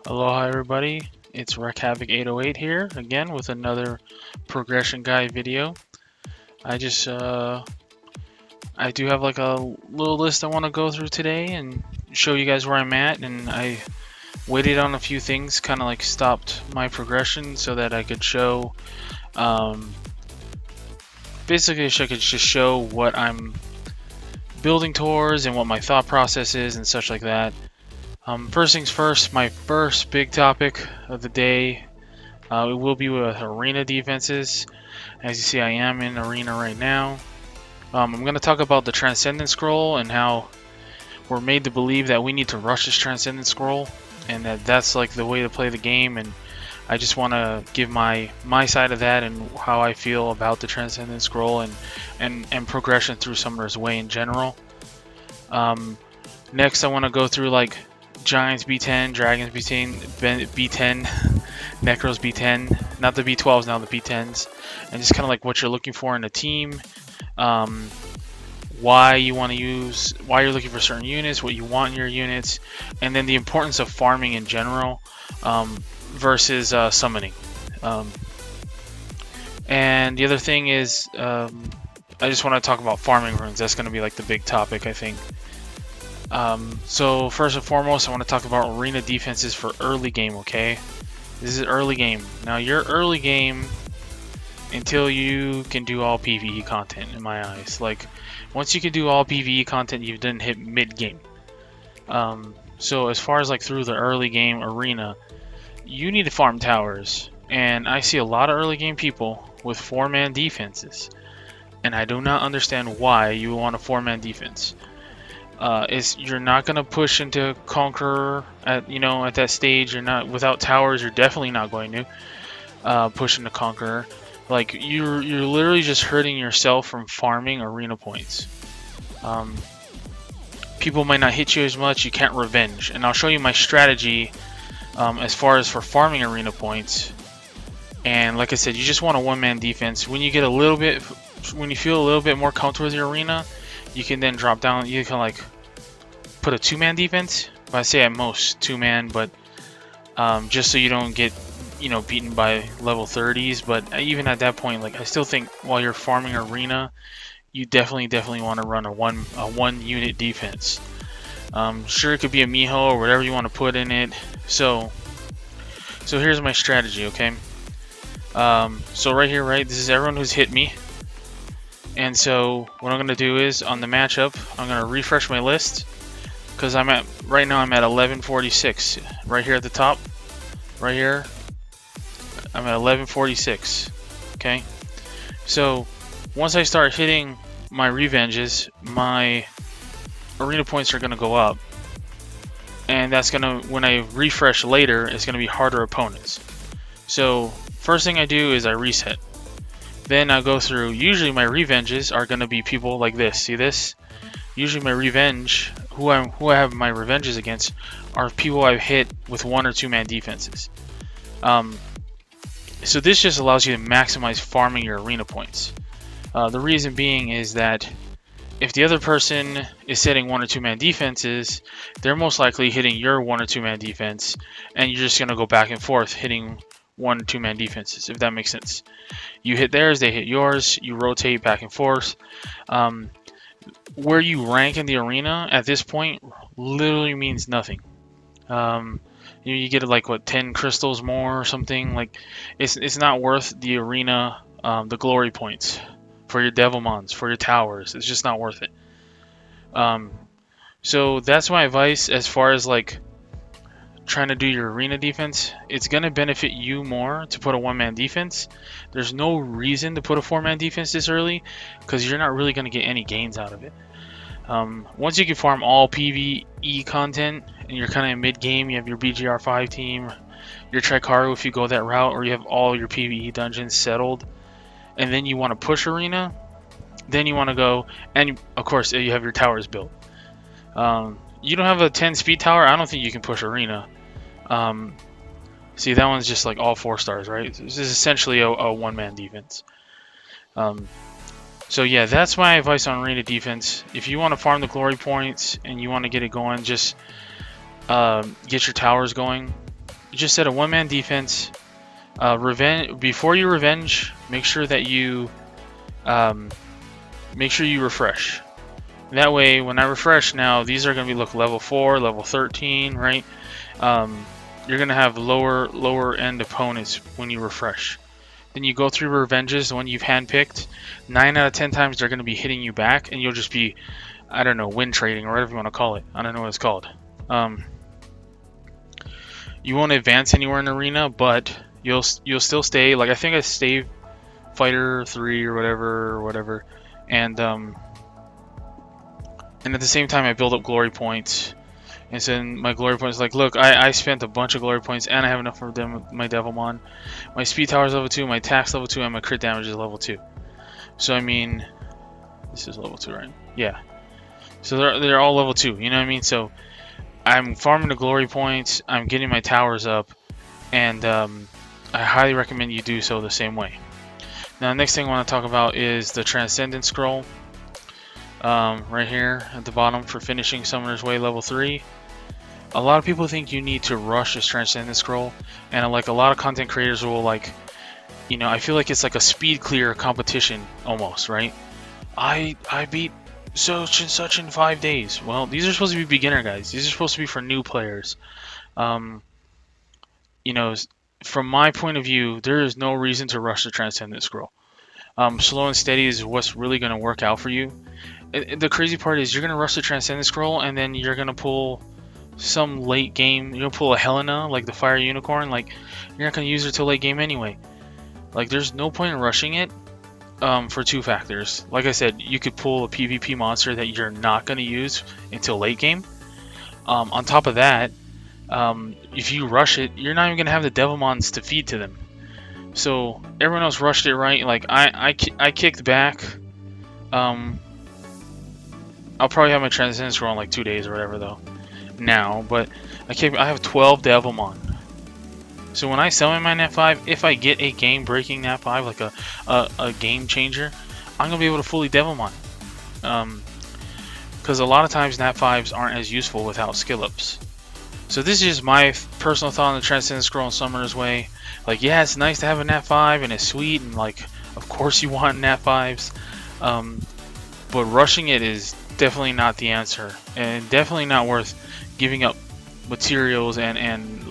Aloha everybody, it's Wreck Havoc 808 here again with another progression guide video. I do have like a little list I want to go through today and show you guys where I'm at, and I waited on a few things, kind of like stopped my progression so that I could show basically I could just show what I'm building towards and what my thought process is and such like that. First things first, my first big topic of the day, it will be with arena defenses. As you see, I am in arena right now. I'm going to talk about the Transcendent Scroll and how we're made to believe that we need to rush this Transcendent Scroll, and that's like the way to play the game. And I just want to give my side of that and how I feel about the Transcendent Scroll and progression through Summoner's Way in general. Next, I want to go through like Giants B10, Dragons B10, B10, Necros B10, not the B12s, now the B10s, and just kind of like what you're looking for in a team, why you're looking for certain units, what you want in your units, and then the importance of farming in general versus summoning. And the other thing is, I just want to talk about farming runes. That's going to be like the big topic, I think. So first and foremost, I want to talk about arena defenses for early game, okay? This is early game. Now, you're early game until you can do all PvE content, in my eyes. Like, once you can do all PvE content, you've done hit mid-game. So as far as like through the early game arena, you need to farm towers. And I see a lot of early game people with 4-man defenses. And I do not understand why you want a 4-man defense. You're not gonna push into Conqueror at that stage. You're not without towers. You're definitely not going to push into Conqueror. Like you're literally just hurting yourself from farming arena points. People might not hit you as much. You can't revenge, and I'll show you my strategy as far as for farming arena points. And like I said, you just want a 1-man defense. When you feel a little bit more comfortable with your arena, you can then drop down. You can like put a 2-man defense. I say at most 2-man, but just so you don't get beaten by level 30s. But even at that point, like I still think while you're farming arena, you definitely want to run a one unit defense. Sure, it could be a Miho or whatever you want to put in it. So here's my strategy, okay? So right here, this is everyone who's hit me. And so what I'm going to do is on the matchup, I'm going to refresh my list because right now I'm at 1146 right here at the top. Right here, I'm at 1146. Okay, so once I start hitting my revenges, my arena points are going to go up, and that's going to, when I refresh later, it's going to be harder opponents. So first thing I do is I reset. Then I'll go through. Usually my revenges are going to be people like this. See this? Usually my revenge, who I have my revenges against, are people I've hit with 1 or 2-man defenses. So this just allows you to maximize farming your arena points. The reason being is that if the other person is setting 1 or 2-man defenses, they're most likely hitting your 1 or 2-man defense, and you're just going to go back and forth hitting 1 or 2-man defenses, if that makes sense. You hit theirs, they hit yours, you rotate back and forth. Where you rank in the arena at this point literally means nothing. You get like what, 10 crystals more or something. Like it's not worth the arena, the glory points for your Devilmons, for your towers. It's just not worth it. So that's my advice as far as like trying to do your arena defense. It's going to benefit you more to put a 1-man defense. There's no reason to put a 4-man defense this early because you're not really going to get any gains out of it. Once you can farm all PvE content and you're kind of in mid-game, you have your BGR5 team, your Tricario if you go that route, or you have all your PvE dungeons settled, and then you want to push arena, then you want to go, and of course you have your towers built. You don't have a 10 speed tower, I don't think you can push arena. See, that one's just like all 4 stars, right? This is essentially a 1-man defense. So yeah, that's my advice on arena defense. If you want to farm the glory points and you want to get it going, just get your towers going. just set a one-man defense. Before you revenge, make sure that you refresh. That way, when I refresh now, these are going to be level 4, level 13, right? You're going to have lower end opponents when you refresh. Then you go through revenges, the one you've handpicked. 9 out of 10 times they're going to be hitting you back, and you'll just be, I don't know, win trading or whatever you want to call it. I don't know what it's called. You won't advance anywhere in the arena, but you'll still stay. Like I think I stay fighter 3 or whatever, and at the same time I build up glory points. And so my glory points, like, look, I spent a bunch of glory points, and I have enough for them with my Devilmon. My speed tower is level 2, my attack's level 2, and my crit damage is level 2. So I mean, this is level 2, right? Yeah. So they're all level 2. You know what I mean? So I'm farming the glory points, I'm getting my towers up, and I highly recommend you do so the same way. Now, the next thing I want to talk about is the Transcendence Scroll. Right here at the bottom for finishing Summoner's Way level 3. A lot of people think you need to rush this Transcendence Scroll, and like a lot of content creators will, like, you know, I feel like it's like a speed clear competition almost, right? I beat such and such in 5 days. Well, these are supposed to be beginner guides. These are supposed to be for new players. You know, from my point of view, there is no reason to rush the Transcendence Scroll. Slow and steady is what's really going to work out for you. The crazy part is you're going to rush the Transcendence Scroll, and then you're going to pull some late game. You're going to pull a Helena, like the Fire Unicorn. Like, you're not going to use her till late game anyway. Like, there's no point in rushing it for 2 factors. Like I said, you could pull a PvP monster that you're not going to use until late game. On top of that, if you rush it, you're not even going to have the Devilmons to feed to them. So everyone else rushed it, right? Like I kicked back. I'll probably have my Transcendence Scroll in like 2 days or whatever though. Now, but I have 12 Devilmon. So when I summon my Nat 5, if I get a game breaking Nat 5, like a game changer, I'm gonna be able to fully Devilmon. Because a lot of times Nat 5s aren't as useful without skill ups. So this is just my personal thought on the Transcendence Scroll in Summoner's Way. Like, yeah, it's nice to have a Nat 5 and it's sweet, and like, of course you want Nat 5s. But rushing it is definitely not the answer, and definitely not worth giving up materials and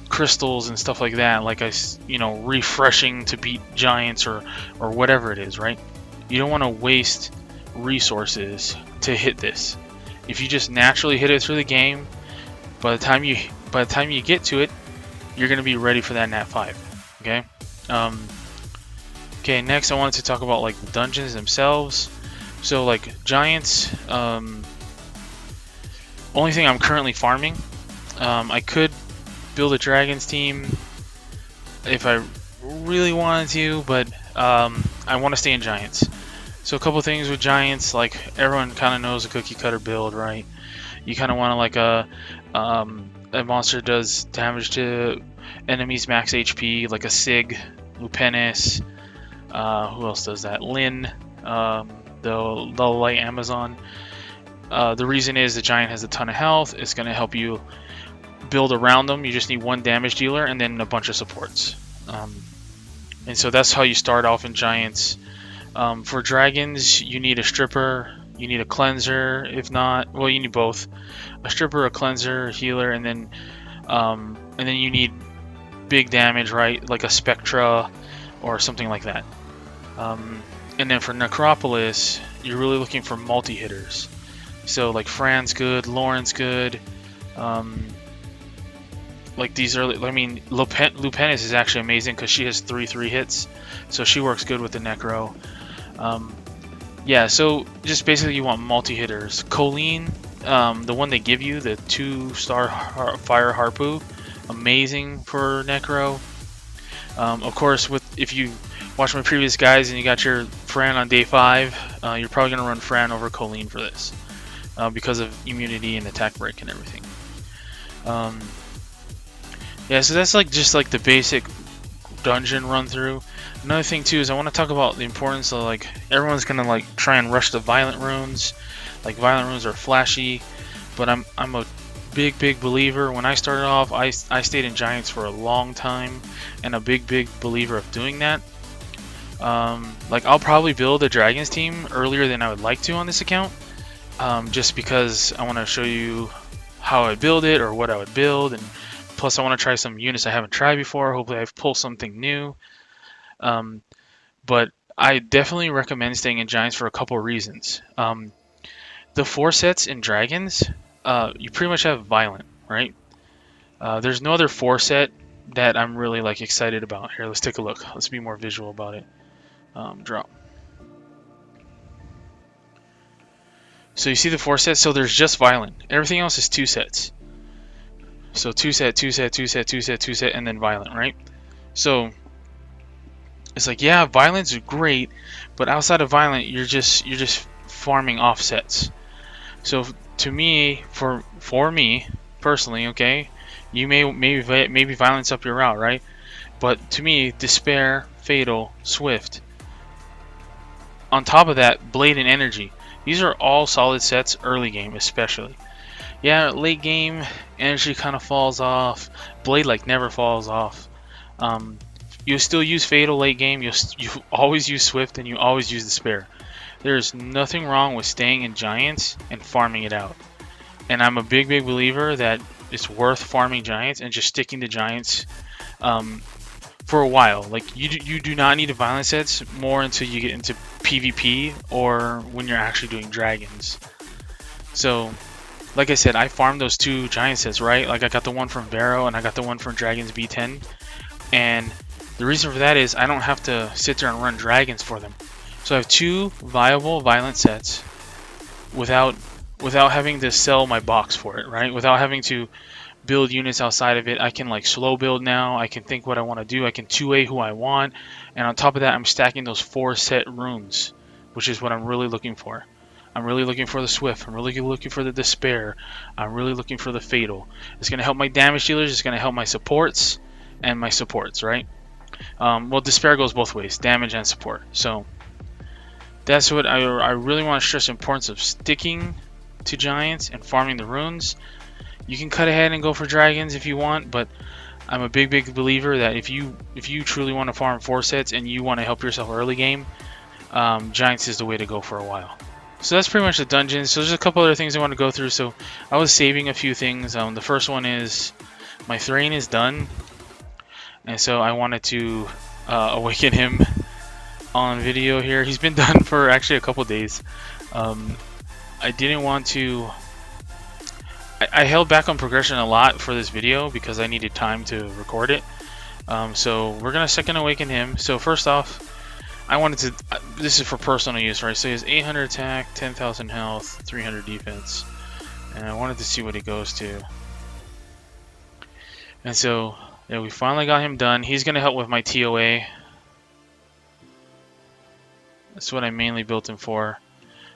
crystals and stuff like that, like refreshing to beat giants or whatever it is, right? You don't want to waste resources to hit this. If you just naturally hit it through the game, by the time you get to it, you're going to be ready for that Nat 5. Okay. Okay, next I wanted to talk about like the dungeons themselves. So like giants, only thing I'm currently farming. I could build a dragons team if I really wanted to, but I want to stay in giants. So a couple things with giants, like everyone kind of knows a cookie cutter build, right? You kind of want to like a monster does damage to enemies max HP, like a Sig, Lupenis. Who else does that? Lyn, the light Amazon. The reason is the giant has a ton of health. It's going to help you build around them. You just need 1 damage dealer and then a bunch of supports. And so that's how you start off in giants. For dragons, you need a stripper, you need a cleanser. If not, well, you need both: a stripper, a cleanser, a healer, and then you need big damage, right? Like a Spectra or something like that. And then for Necropolis, you're really looking for multi-hitters. So like Fran's good, Lauren's good. Like these early, I mean, Lupenis is actually amazing because she has 3/3 hits, so she works good with the Necro. Yeah, so just basically you want multi-hitters. Colleen, the one they give you, the 2-star Fire Harpoo, amazing for Necro. Of course, if you watch my previous guides and you got your Fran on day 5, you're probably going to run Fran over Colleen for this because of immunity and attack break and everything. Yeah, so that's like just like the basic dungeon run through. Another thing too is I want to talk about the importance of, like, everyone's gonna like try and rush the violent runes. Like, violent runes are flashy, but I'm a big believer. When I started off, I stayed in Giants for a long time, and a big believer of doing that. Like, I'll probably build a Dragons team earlier than I would like to on this account, just because I want to show you how I build it or what I would build, and plus I want to try some units I haven't tried before. Hopefully I've pulled something new. But I definitely recommend staying in Giants for a couple reasons. The 4 sets in Dragons, you pretty much have Violent, right? There's no other 4 set that I'm really like excited about. Here, let's take a look. Let's be more visual about it. Drop. So you see the 4 sets, so there's just Violent. Everything else is 2 sets. So 2 set, 2 set, 2 set, 2 set, 2 set, and then Violent, right? So it's like, yeah, Violent's great, but outside of Violent, you're just farming offsets. So to me, for me personally, okay, you maybe Violence up your route, right? But to me, Despair, Fatal, Swift. On top of that, Blade and Energy. These are all solid sets early game, especially. Yeah, late game, Energy kind of falls off. Blade like never falls off. You still use Fatal late game. You always use Swift, and you always use Despair. There's nothing wrong with staying in Giants and farming it out. And I'm a big believer that it's worth farming Giants and just sticking to Giants for a while. Like, you do not need a Violent sets more until you get into PvP or when you're actually doing Dragons. So, like I said, I farmed those 2 Giant sets, right? Like, I got the one from NIVIRO and I got the one from Dragons B10. And the reason for that is I don't have to sit there and run Dragons for them. So I have 2 viable Violent sets without having to sell my box for it, right? Without having to build units outside of it. I can like slow build now. I can think what I want to do. I can 2A who I want. And on top of that, I'm stacking those 4 set runes, which is what I'm really looking for. I'm really looking for the Swift. I'm really looking for the Despair. I'm really looking for the Fatal. It's going to help my damage dealers. It's going to help my supports and my supports, right? Well, Despair goes both ways, damage and support. So that's what I really want to stress the importance of sticking to Giants and farming the runes. You can cut ahead and go for Dragons if you want, but I'm a big believer that if you truly want to farm 4 sets and you want to help yourself early game, Giants is the way to go for a while. So that's pretty much the dungeons. So there's a couple other things I want to go through. So I was saving a few things. The first one is my Thrain is done, and so I wanted to awaken him on video here. He's been done for actually a couple days. I didn't want to. I held back on progression a lot for this video because I needed time to record it. So we're gonna second awaken him. So first off, I wanted to. This is for personal use, right? So he has 800 attack, 10,000 health, 300 defense, and I wanted to see what he goes to. And so yeah, we finally got him done. He's gonna help with my TOA. That's what I mainly built him for.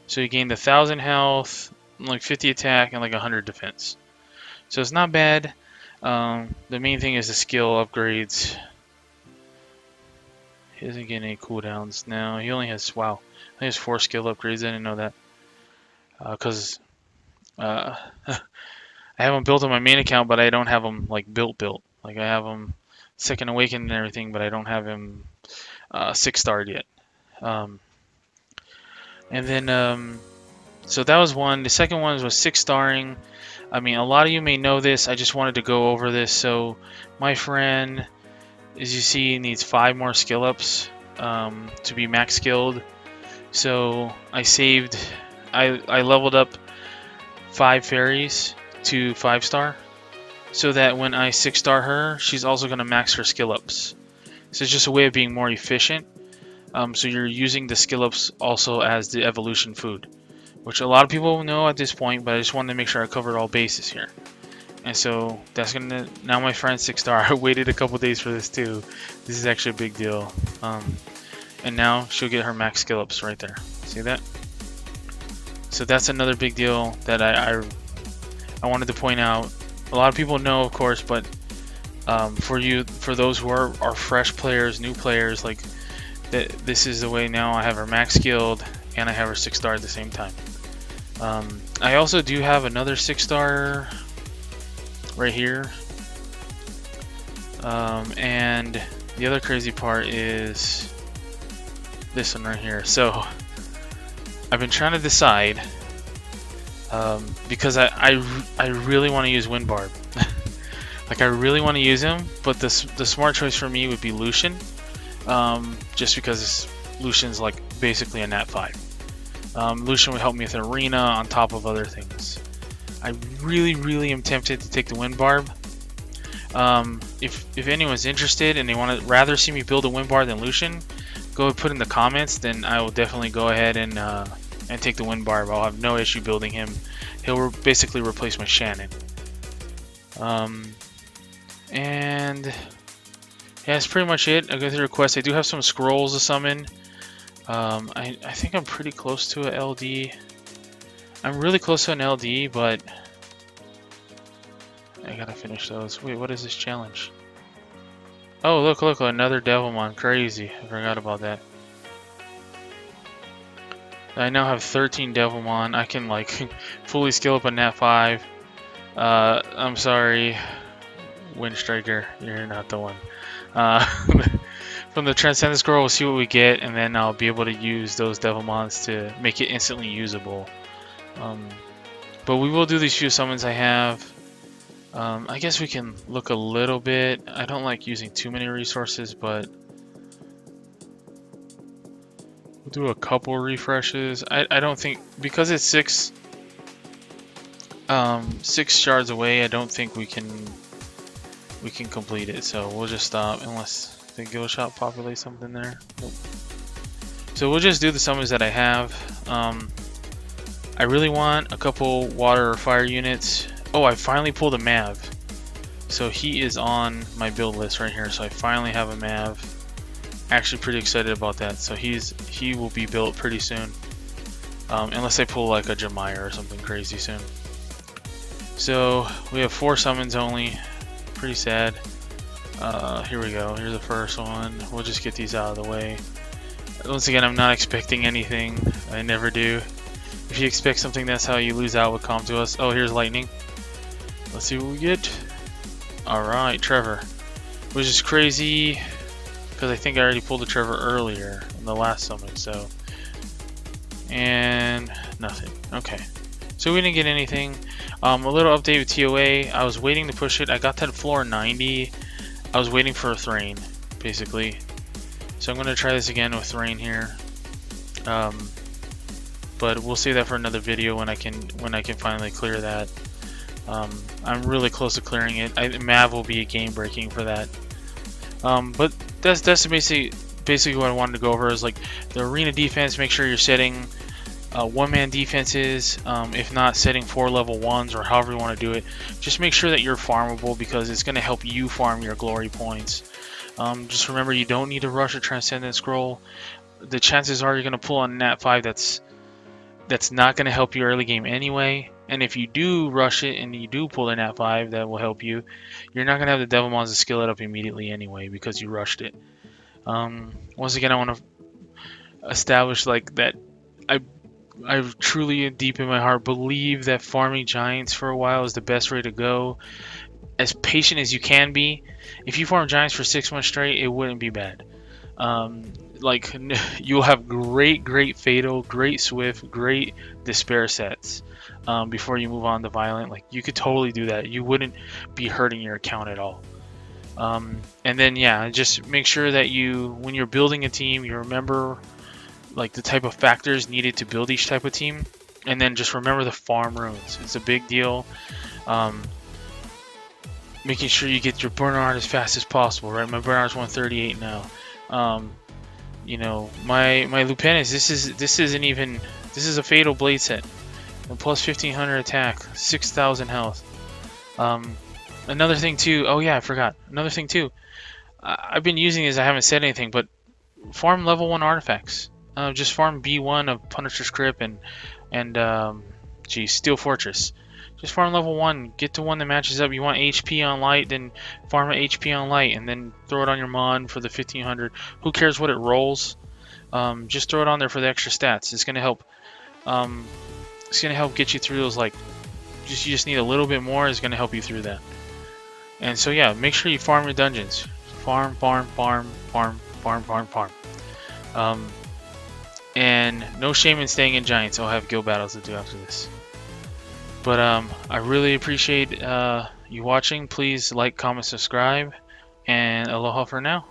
So he gained 1,000 health, like 50 attack, and like 100 defense. So it's not bad. The main thing is the skill upgrades. He doesn't get any cooldowns now. He only has, wow, he has 4 skill upgrades. I didn't know that. Because I have him built on my main account, but I don't have him like built. Like I have him second awakened and everything, but I don't have him 6-starred yet. And then, so that was one. The second one was 6-starring. I mean, a lot of you may know this. I just wanted to go over this. So my friend, as you see, needs 5 more skill ups to be max skilled. So I saved, I leveled up 5 fairies to 5-star, so that when I 6-star her, she's also going to max her skill ups. So it's just a way of being more efficient. So you're using the skill ups also as the evolution food, which a lot of people know at this point, but I just wanted to make sure I covered all bases here. And so that's gonna, now my friend 6-star, I waited a couple days for this too. This is actually a big deal. And now she'll get her max skill ups right there. See that? So that's another big deal that I wanted to point out. A lot of people know, of course, but for those who are fresh players, new players, like this is the way now. I have her max skilled and I have her 6-star at the same time. I also do have another 6-star right here. And the other crazy part is this one right here. So I've been trying to decide, because I really want to use Wind Barb. Like, I really want to use him, but the smart choice for me would be Lucian, just because Lucian's like basically a nat 5. Lucian would help me with Arena on top of other things. I really am tempted to take the Wind Barb. If anyone's interested and they want to rather see me build a Wind Barb than Lucian, go and put in the comments. Then I will definitely go ahead and take the Wind Barb. I'll have no issue building him. He'll basically replace my Shannon. And yeah, that's pretty much it. I'll go through requests. I do have some scrolls to summon. I think I'm pretty close to an LD. I'm really close to an LD, but I gotta finish those. Wait, what is this challenge? Oh, look, another Devilmon. Crazy. I forgot about that. I now have 13 Devilmon. I can, like, fully skill up a nat 5. I'm sorry, Windstriker. You're not the one. From the Transcendent Scroll, we'll see what we get, and then I'll be able to use those Devilmons to make it instantly usable. But we will do these few summons I have. I guess we can look a little bit. I don't like using too many resources, but we'll do a couple refreshes. I don't think, because it's 6 shards away, I don't think we can complete it. So we'll just stop unless the Gill Shop populates something there. Nope. So we'll just do the summons that I have. I really want a couple water or fire units. Oh, I finally pulled a Mav. So he is on my build list right here. So I finally have a Mav. Actually pretty excited about that. So he will be built pretty soon. Unless I pull like a Jemaya or something crazy soon. So we have 4 summons only. Pretty sad. Here we go. Here's the first one. We'll just get these out of the way. Once again, I'm not expecting anything. I never do. If you expect something, that's how you lose out with Come to Us. Oh, here's Lightning. Let's see what we get. Alright, Trevor. Which is crazy, because I think I already pulled a Trevor earlier in the last summon, so. And nothing. Okay. So we didn't get anything. A little update with TOA. I was waiting to push it. I got that floor 90. I was waiting for a Thrain, basically. So I'm going to try this again with Thrain here. But we'll save that for another video when I can finally clear that. I'm really close to clearing it. Mav will be game breaking for that. But that's basically what I wanted to go over, is like the arena defense. Make sure you're setting one-man defenses, if not setting 4 level 1s or however you want to do it. Just make sure that you're farmable, because it's going to help you farm your glory points. Just remember, you don't need to rush a Transcendent Scroll. The chances are you're going to pull on Nat 5 that's not going to help you early game anyway. And if you do rush it and you do pull a Nat 5 that will help you, you're not going to have the Devilmons to skill it up immediately anyway, because you rushed it. Once again, I want to establish like that I truly, deep in my heart, believe that farming giants for a while is the best way to go. As patient as you can be. If you farm giants for 6 months straight, it wouldn't be bad. Like, you'll have great Fatal, great Swift, great Despair sets before you move on to Violent. Like, you could totally do that. You wouldn't be hurting your account at all. And then, yeah, just make sure that when you're building a team, you remember like the type of factors needed to build each type of team, and then just remember the farm runes. It's a big deal. Making sure you get your Bernard as fast as possible, right? My Bernard's 138 now. You know, my Lupenis, this is a Fatal Blade set, and plus 1500 attack, 6000 health. Another thing too, oh yeah, I forgot. Another thing too, I've been using this, I haven't said anything, but farm level 1 artifacts. Just farm B1 of Punisher's Crypt and Steel Fortress. Just farm level 1. Get to one that matches up. You want HP on light, then farm an HP on light, and then throw it on your Mon for the 1500. Who cares what it rolls? Just throw it on there for the extra stats. It's gonna help. It's gonna help get you through those, like, you just need a little bit more. It's gonna help you through that. And so yeah, make sure you farm your dungeons. Farm, farm, farm, farm, farm, farm, farm. And no shame in staying in Giants. I'll have guild battles to do after this. But I really appreciate you watching. Please like, comment, subscribe, and aloha for now.